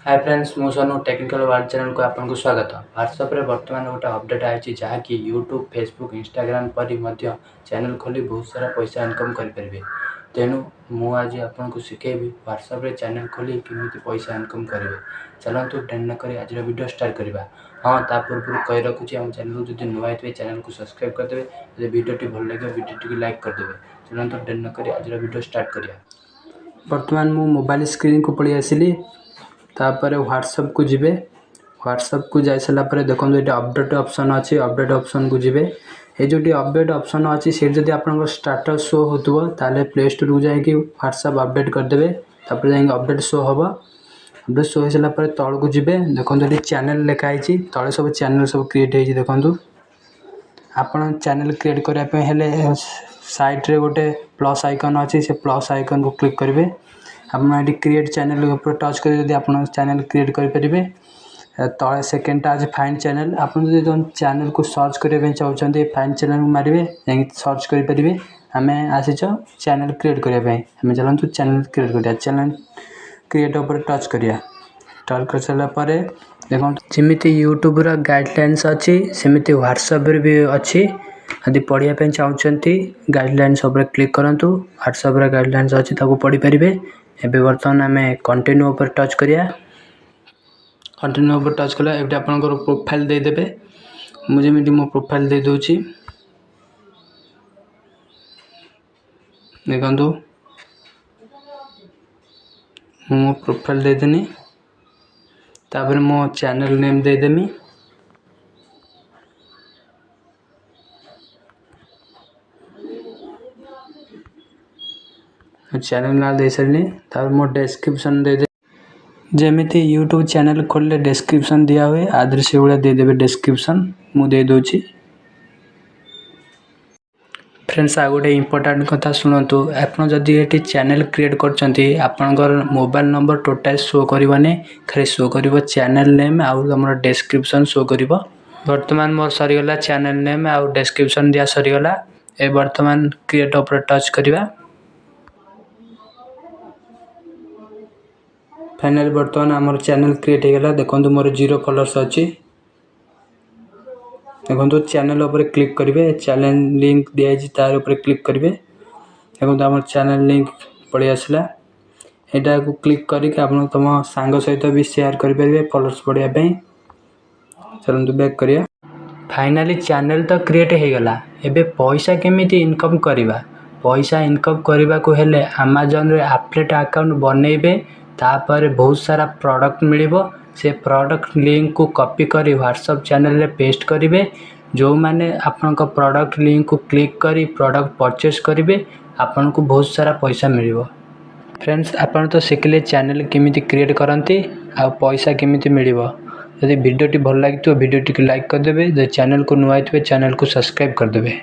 Hi friends मु Sonu technical world channel को आपको स्वागत। व्हाट्सएप रे वर्तमान गोटे अपडेट आई जहाँकि यूट्यूब फेसबुक इंस्टाग्राम परी मध्य चैनल खोली बहुत सारा पैसा इनकम करें। तेणु मुझे आपको शिखेबी व्हाट्सएप रे चैनल खोली केमी पैसा इनकम करेंगे। चलतु डेरी न करी आज वीडियो स्टार्ट करवा। हाँ ता पूर्व कही रखुच्छी आम चैनल को जब नुआ थे चैनल को सब्सक्राइब करदे। जब वीडियो भल लगे वीडियो टी लाइक करदे। चलतु डेरी न करी आज वीडियो स्टार्ट करिया। वर्तमान मु मोबाइल स्क्रीन को पड़ी आसिली तापर व्हाट्सएप को जिबे। व्हाट्सएप को जाई सारा पर देखो ये अपडेट ऑप्शन अच्छी अपडेट ऑप्शन को जिबे। ये जो अपडेट ऑप्शन अच्छी से जब आप स्टाटस शो होतबो ताले प्ले स्टोर को जाई व्हाट्सएप अपडेट करदेबे। तापर जाई अपडेट शो हम अपडेट शो हो सारा पर तल को जिबे। देखो ये चैनल लिखाई तले सब चैनल सब क्रिएट होती। देखो आपन चैनल क्रिएट करने हेले साइड रे गोटे प्लस आइकन अच्छी से प्लस आइकन को क्लिक करेंगे। आप क्रिएट चैनल ऊपर टच कर आप चैनल क्रिएट करेंगे। तले सेकेंडटा आज फाइंड चैनल आप चैनल को सर्च करने चाहते फाइंड चैनल को मारे सर्च करेंगे। आम आसीच चैनल क्रिएट करने आम चलते चैनल क्रिएट करिया। चैनल क्रिएट ऊपर टच करिया। टच कर सारापर देखो जमी यूट्यूब गाइडलाइंस अच्छी सेमती व्हाट्सएप भी अच्छी। यदि पढ़ाई चाहते गाइडलाइंस क्लिक करूँ। व्हाट्सएप गाइडलाइंस अच्छी पढ़ी पारे। एबे बर्तमान आम कंटिन्यू ऊपर टच करिया। कंटिन्यू ऊपर टच कला एक आपंकर प्रोफाइल देदेवे। मुझे मो प्रोफाइल दे दूची देखो मो प्रोफाइल देदेनी। तापर मो चैनल नेम देदेमी। चैनल ना दे सारे तापर मो डिस्क्रिप्शन दे जमीती यूट्यूब चैनल खोलले डिस्क्रिप्शन दिया हुए आदर से भाया देदेवे। डिस्क्रिप्शन मु दे दूची। फ्रेंड्स आ गोटे इंपोर्टेंट कथा शुणु। आपड़ जदि ये चैनल क्रिएट कर मोबाइल नंबर टोटाल शो करवानी खाली शो कर चैनल नेम आम डिस्क्रिप्शन शो कर। वर्तमान मोर सरीगला चैनल नेम आउ डिस्क्रिप्शन दिया सरीगला। ए वर्तमान क्रिएट ऊपर टच करवा। फाइनल वर्तमान आमर चैनल क्रिएट होगा। देखो मोर 0 फॉलोअर्स अच्छी। देखो चैनल ऊपर क्लिक करेंगे। चैनल लिंक दिखाई तार ऊपर क्लिक करेंगे। देखो आम चैनल लिंक पड़े आसला। यहाँ को क्लिक करके आप तुम सांग सहित भी शेयर करेंगे फॉलोअर्स बढ़ाई। चलते बैक करिया। फाइनाली चैनल तो क्रिएट हो गला। एबे पैसा केमिति इनकम करवा। पैसा इनकम करने को हेले अमेज़न रे एफिलिएट अकाउंट बनइबे। तापर बहुत सारा प्रोडक्ट मिलिबो। से प्रोडक्ट लिंक को कॉपी करी व्हाट्सएप चैनल रे पेस्ट करेंगे। जो माने आपन को प्रोडक्ट लिंक को क्लिक करी प्रोडक्ट परचेस करेंगे आपन को बहुत सारा पैसा मिलिबो। फ्रेंड्स आपन तो शिखले चैनल केमिति क्रिएट करंती आ पैसा केमिति मिलिबो। यदि वीडियो टी भल लगी तो वीडियो टी लाइक कर देबे। जो चैनल को नुआ थे चैनल को सब्सक्राइब कर देबे।